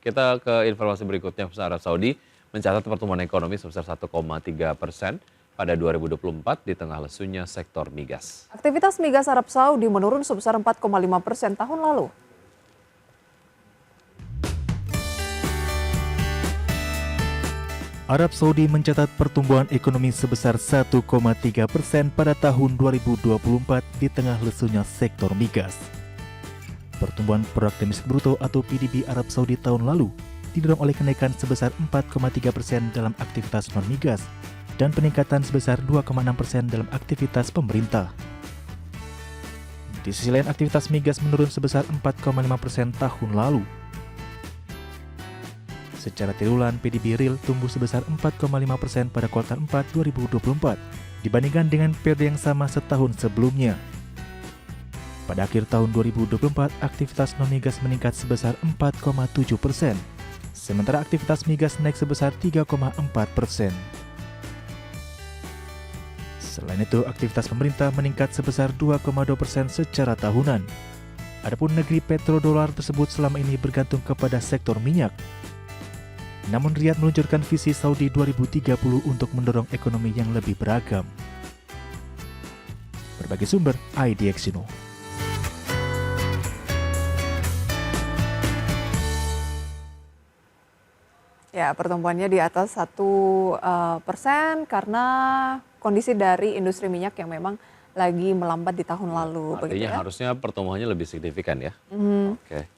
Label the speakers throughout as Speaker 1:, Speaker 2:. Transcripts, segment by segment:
Speaker 1: Kita ke informasi berikutnya. Arab Saudi mencatat pertumbuhan ekonomi sebesar 1,3% pada 2024 di tengah lesunya sektor migas.
Speaker 2: Aktivitas migas Arab Saudi menurun sebesar 4,5% tahun lalu.
Speaker 3: Arab Saudi mencatat pertumbuhan ekonomi sebesar 1,3% pada tahun 2024 di tengah lesunya sektor migas. Pertumbuhan produk domestik bruto atau PDB Arab Saudi tahun lalu didorong oleh kenaikan sebesar 4,3% dalam aktivitas non-migas dan peningkatan sebesar 2,6% dalam aktivitas pemerintah. Di sisi lain, aktivitas migas menurun sebesar 4,5% tahun lalu. Secara triwulan, PDB real tumbuh sebesar 4,5% pada kuartal 4 2024 dibandingkan dengan periode yang sama setahun sebelumnya. Pada akhir tahun 2024, aktivitas non-migas meningkat sebesar 4,7%, sementara aktivitas migas naik sebesar 3,4%. Selain itu, aktivitas pemerintah meningkat sebesar 2,2% secara tahunan. Adapun negeri petrodolar tersebut selama ini bergantung kepada sektor minyak. Namun Riyadh meluncurkan visi Saudi 2030 untuk mendorong ekonomi yang lebih beragam. Berbagai sumber, IDX.
Speaker 2: Ya, pertumbuhannya di atas 1% karena kondisi dari industri minyak yang memang lagi melambat di tahun lalu.
Speaker 1: Artinya harusnya pertumbuhannya lebih signifikan ya.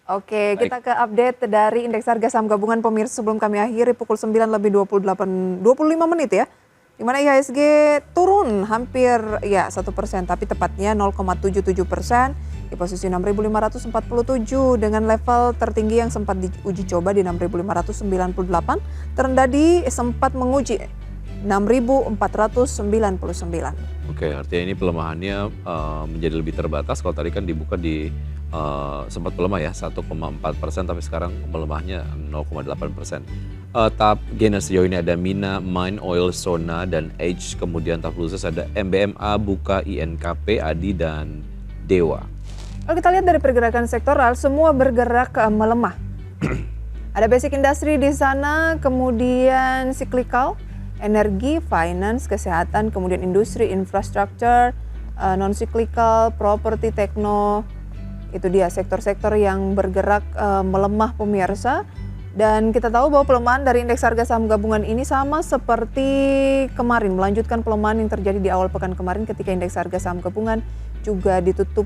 Speaker 2: Oke, kita ke update dari indeks harga saham gabungan pemirsa sebelum kami akhiri pukul 9:25 menit ya. Di mana IHSG turun hampir 1%, tapi tepatnya 0,77% di posisi 6.547 dengan level tertinggi yang sempat diuji coba di 6.598, terendah di sempat menguji 6.499.
Speaker 1: Oke, artinya ini pelemahannya menjadi lebih terbatas. Kalau tadi kan dibuka di sempat melemah ya 1,4%, tapi sekarang melemahnya 0,8%. Tahap gainer sejauh ini ada Mina, Mine, Oil, Sona, dan Edge. Kemudian tahap losers ada MBMA, Buka, INKP, Adi, dan Dewa.
Speaker 2: Kalau kita lihat dari pergerakan sektoral, semua bergerak melemah. Ada basic industry di sana, kemudian cyclical, energi, finance, kesehatan, kemudian industri, infrastructure, non-cyclical, properti, tekno. Itu dia sektor-sektor yang bergerak melemah pemirsa. Dan kita tahu bahwa pelemahan dari indeks harga saham gabungan ini sama seperti kemarin, melanjutkan pelemahan yang terjadi di awal pekan kemarin ketika indeks harga saham gabungan juga ditutup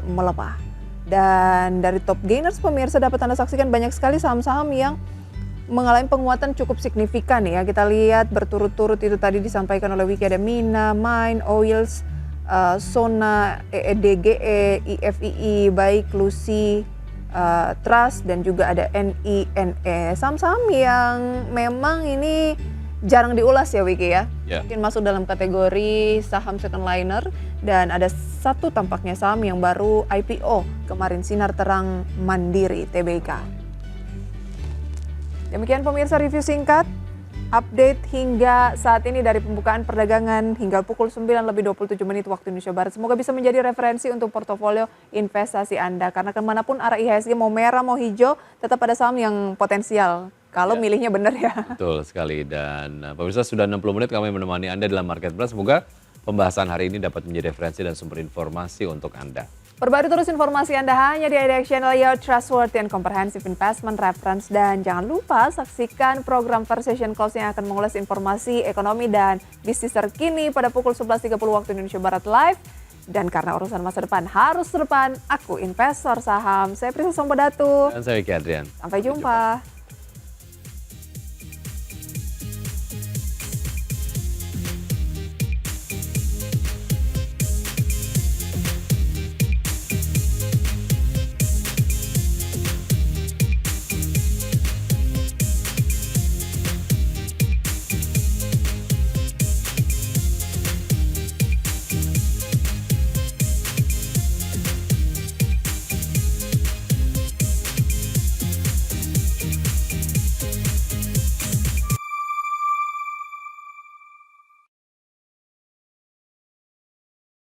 Speaker 2: melemah. Dan dari top gainers pemirsa dapat Anda saksikan banyak sekali saham-saham yang mengalami penguatan cukup signifikan ya. Kita lihat berturut-turut itu tadi disampaikan oleh Wiki, ada Mina, Mine, Oils, Sona, EEDGE, IFII, baik Lucy, Trust, dan juga ada NINE. Saham-saham yang memang ini jarang diulas ya Wiki ya. Mungkin masuk dalam kategori saham second liner, dan ada satu tampaknya saham yang baru IPO kemarin, Sinar Terang Mandiri Tbk. Demikian pemirsa review singkat, update hingga saat ini dari pembukaan perdagangan hingga pukul 9:27 waktu Indonesia Barat. Semoga bisa menjadi referensi untuk portofolio investasi Anda. Karena kemanapun arah IHSG, mau merah mau hijau, tetap ada saham yang potensial. Kalau milihnya benar ya.
Speaker 1: Betul sekali. Dan pemirsa, sudah 60 menit kami menemani Anda dalam Market Plus. Semoga pembahasan hari ini dapat menjadi referensi dan sumber informasi untuk Anda.
Speaker 2: Perbarui terus informasi Anda hanya di IDX Channel, your trustworthy and comprehensive investment reference. Dan jangan lupa saksikan program Versation Close yang akan mengulas informasi ekonomi dan bisnis terkini pada pukul 11:30 waktu Indonesia Barat live. Dan karena urusan masa depan harus depan, aku investor saham. Saya Prisa Sombodatu.
Speaker 1: Dan saya Wiki Adrian.
Speaker 2: Sampai jumpa.